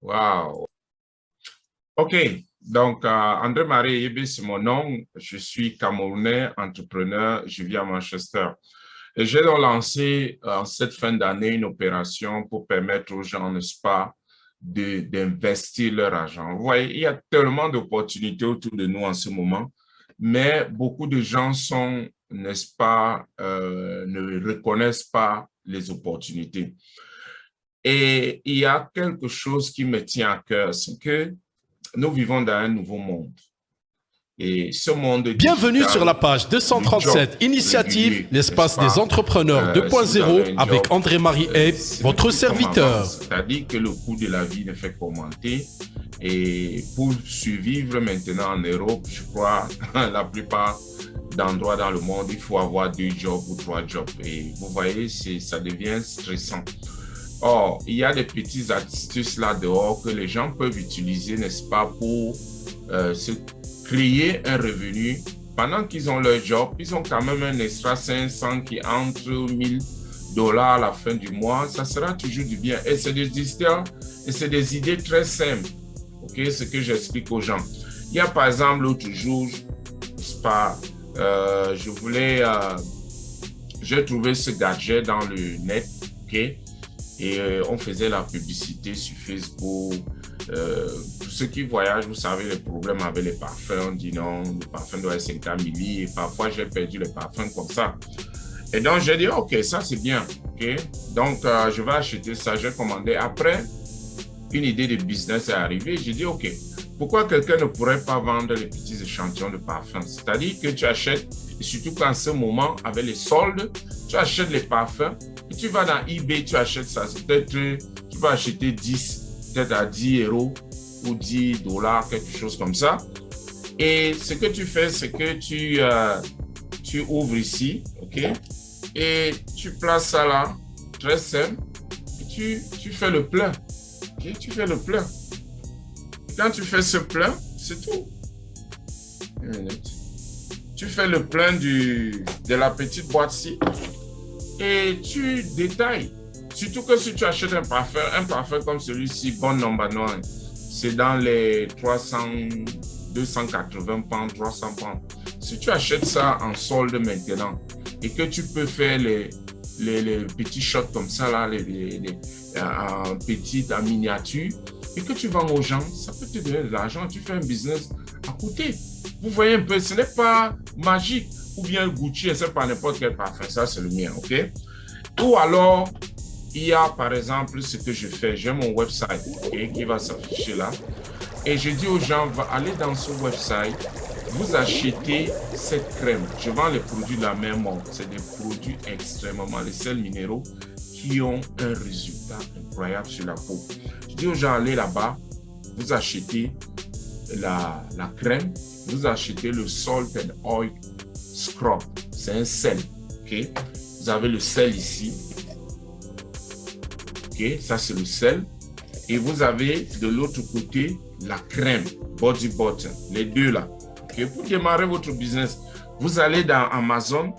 Wow. OK. Donc, André-Marie Yebe, c'est mon nom. Je suis Camerounais, entrepreneur. Je vis à Manchester. Et j'ai donc lancé en cette fin d'année une opération pour permettre aux gens, n'est-ce pas, d'investir leur argent. Vous voyez, il y a tellement d'opportunités autour de nous en ce moment, mais beaucoup de gens sont, n'est-ce pas, ne reconnaissent pas les opportunités. Et il y a quelque chose qui me tient à cœur, c'est que nous vivons dans un nouveau monde. Et ce monde Bienvenue digital, sur la page 237, Initiative, l'espace des entrepreneurs 2.0 avec André-Marie Yebe, votre serviteur. C'est-à-dire que le coût de la vie ne fait qu'augmenter. Et pour survivre maintenant en Europe, je crois, la plupart d'endroits dans le monde, il faut avoir 2 jobs ou 3 jobs. Et vous voyez, ça devient stressant. Or, il y a des petites astuces là dehors que les gens peuvent utiliser, n'est-ce pas, pour se créer un revenu. Pendant qu'ils ont leur job, ils ont quand même un extra 500 qui entre $1000 à la fin du mois. Ça sera toujours du bien. Et c'est des histoires et c'est des idées très simples. OK, ce que j'explique aux gens. Il y a par exemple l'autre jour, n'est-ce pas, j'ai trouvé ce gadget dans le net, OK, et on faisait la publicité sur Facebook. Pour ceux qui voyagent, vous savez les problèmes avec les parfums. On dit non, le parfum doit être 50 milli. Et parfois, j'ai perdu les parfums comme ça. Et donc, j'ai dit, OK, ça, c'est bien. OK, donc, je vais acheter ça. J'ai commandé. Après, une idée de business est arrivée. J'ai dit, OK, pourquoi quelqu'un ne pourrait pas vendre les petits échantillons de parfums? C'est-à-dire que tu achètes, et surtout qu'en ce moment, avec les soldes, tu achètes les parfums. Et tu vas dans eBay, tu achètes ça. Peut-être tu vas acheter 10, peut-être à 10 € ou 10 $, quelque chose comme ça. Et ce que tu fais, c'est que tu ouvres ici, OK? Et tu places ça là, très simple. Et tu fais le plein. OK? Tu fais le plein. Quand tu fais ce plein, c'est tout. Une minute. Tu fais le plein de la petite boîte-ci et tu détailles. Surtout que si tu achètes un parfum comme celui-ci, Bon Number 9, c'est dans les 280 pounds, 300 pounds. Si tu achètes ça en solde maintenant et que tu peux faire les petits shots comme ça, là, en miniature, et que tu vends aux gens, ça peut te donner de l'argent. Tu fais un business à côté. Vous voyez un peu, ce n'est pas magique. Ou bien Gucci, ce n'est pas n'importe quel parfum. Ça, c'est le mien, OK? Ou alors, il y a par exemple ce que je fais. J'ai mon website, okay, qui va s'afficher là. Et je dis aux gens, allez dans ce website, vous achetez cette crème. Je vends les produits de la même marque. C'est des produits extrêmement, les sels minéraux qui ont un résultat incroyable sur la peau. Je dis aux gens, allez là-bas, vous achetez la crème, vous achetez le Salt and Oil Scrub. C'est un sel. Okay? Vous avez le sel ici. Okay? Ça, c'est le sel. Et vous avez de l'autre côté la crème, Body Butter. Les deux là. Okay? Pour démarrer votre business, vous allez dans Amazon,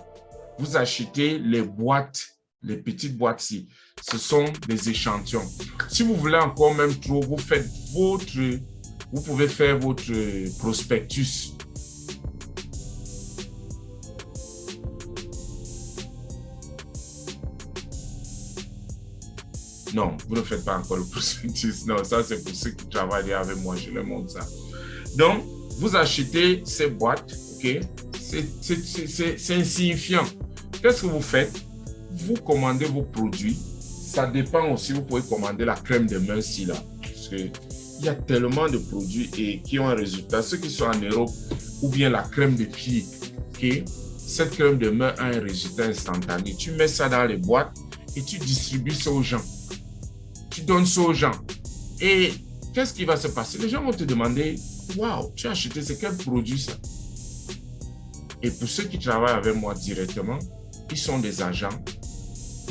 vous achetez les boîtes, les petites boîtes-ci. Ce sont des échantillons. Si vous voulez encore même trop, vous pouvez faire votre prospectus. Non, vous ne faites pas encore le prospectus. Non, ça c'est pour ceux qui travaillent avec moi, je leur montre ça. Donc, vous achetez ces boîtes, ok? C'est insignifiant. Qu'est-ce que vous faites? Vous commandez vos produits. Ça dépend aussi, vous pouvez commander la crème de main ici, là. Parce qu'il y a tellement de produits et qui ont un résultat. Ceux qui sont en Europe, ou bien la crème de pied, ok? Cette crème de main a un résultat instantané. Tu mets ça dans les boîtes et tu distribues ça aux gens. Tu donnes ça aux gens. Et qu'est-ce qui va se passer? Les gens vont te demander, waouh, tu as acheté, c'est quel produit ça? Et pour ceux qui travaillent avec moi directement, ils sont des agents.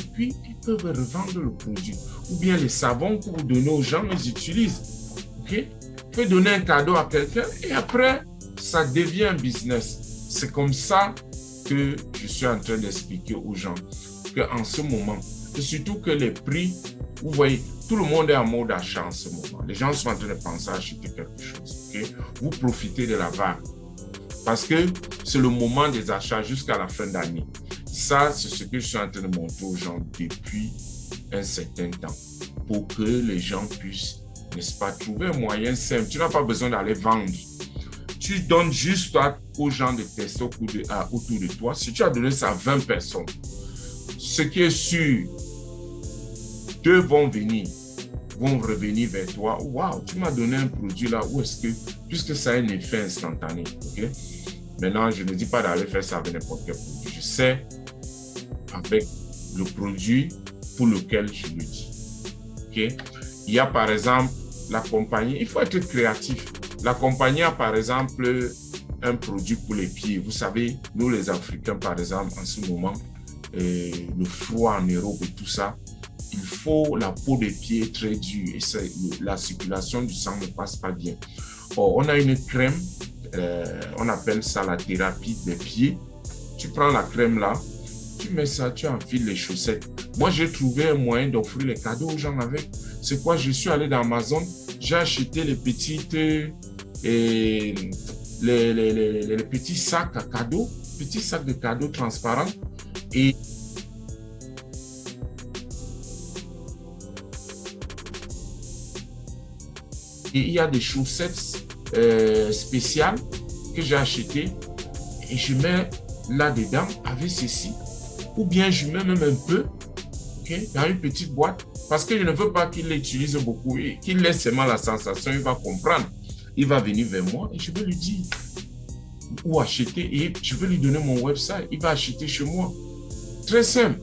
Et puis, ils peuvent revendre le produit. Ou bien les savons que vous donnez aux gens, ils utilisent. Okay? Vous pouvez donner un cadeau à quelqu'un et après, ça devient un business. C'est comme ça que je suis en train d'expliquer aux gens qu'en ce moment, et surtout que les prix Vous voyez, tout le monde est en mode achat en ce moment. Les gens sont en train de penser à acheter quelque chose. Okay? Vous profitez de la vague. Parce que c'est le moment des achats jusqu'à la fin d'année. Ça, c'est ce que je suis en train de montrer aux gens depuis un certain temps. Pour que les gens puissent, n'est-ce pas, trouver un moyen simple. Tu n'as pas besoin d'aller vendre. Tu donnes juste aux gens de tester autour de toi. Si tu as donné ça à 20 personnes, ce qui est sûr, 2 vont revenir vers toi. Waouh, tu m'as donné un produit là, où est-ce que, puisque ça a un effet instantané, ok? Maintenant, je ne dis pas d'aller faire ça avec n'importe quel produit. Je sais avec le produit pour lequel je le dis. Ok? Il y a par exemple la compagnie, il faut être créatif. La compagnie a par exemple un produit pour les pieds. Vous savez, nous les Africains par exemple, en ce moment, le froid en Europe et tout ça, il faut la peau des pieds très dure et la circulation du sang ne passe pas bien. Or, on a une crème, on appelle ça la thérapie des pieds. Tu prends la crème là, tu mets ça, tu enfiles les chaussettes. Moi, j'ai trouvé un moyen d'offrir les cadeaux aux gens avec. C'est quoi? Je suis allé dans Amazon, j'ai acheté les petites, les petits sacs à cadeaux, petits sacs de cadeaux transparents. Et il y a des chaussettes spéciales que j'ai achetées et je mets là-dedans avec ceci. Ou bien je mets même un peu, okay, dans une petite boîte, parce que je ne veux pas qu'il l'utilise beaucoup et qu'il laisse seulement la sensation, il va comprendre. Il va venir vers moi et je vais lui dire où acheter et je vais lui donner mon website. Il va acheter chez moi. Très simple.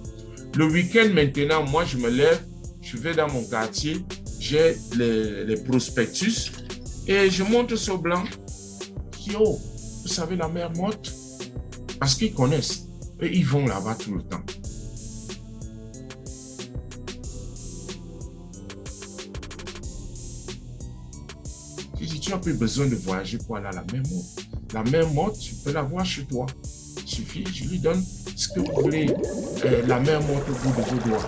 Le week-end maintenant, moi je me lève, je vais dans mon quartier, j'ai les prospectus et je montre ce blanc qui, oh, vous savez la mer morte, parce qu'ils connaissent et ils vont là-bas tout le temps. Si tu n'as plus besoin de voyager pour aller à la mer morte, la mer morte, tu peux la voir chez toi. Il suffit, je lui donne ce que vous voulez, la mer morte au bout de vos doigts.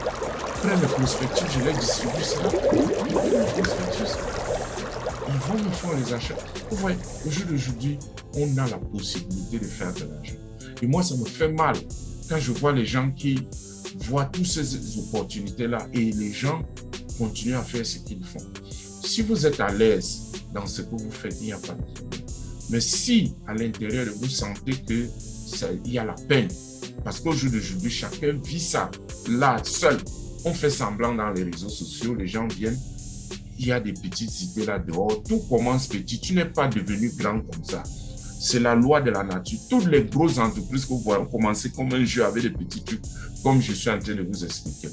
Après le prospectus, je les distribue ça. Ils vont me faire les achats. Vous voyez, au jour d'aujourd'hui, on a la possibilité de faire de l'argent. Et moi, ça me fait mal quand je vois les gens qui voient toutes ces opportunités-là et les gens continuent à faire ce qu'ils font. Si vous êtes à l'aise dans ce que vous faites, il n'y a pas de problème. Mais si à l'intérieur, vous sentez qu'il y a la peine, parce qu'au jour d'aujourd'hui, chacun vit ça là, seul. On fait semblant dans les réseaux sociaux, les gens viennent, il y a des petites idées là dehors, tout commence petit, tu n'es pas devenu grand comme ça. C'est la loi de la nature. Toutes les grosses entreprises que vous voyez ont commencé comme un jeu avec des petits trucs, comme je suis en train de vous expliquer.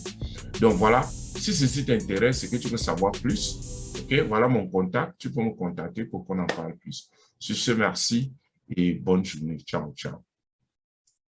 Donc voilà, si ceci t'intéresse et que tu veux savoir plus, ok, voilà mon contact, tu peux me contacter pour qu'on en parle plus. Sur ce, merci et bonne journée. Ciao, ciao.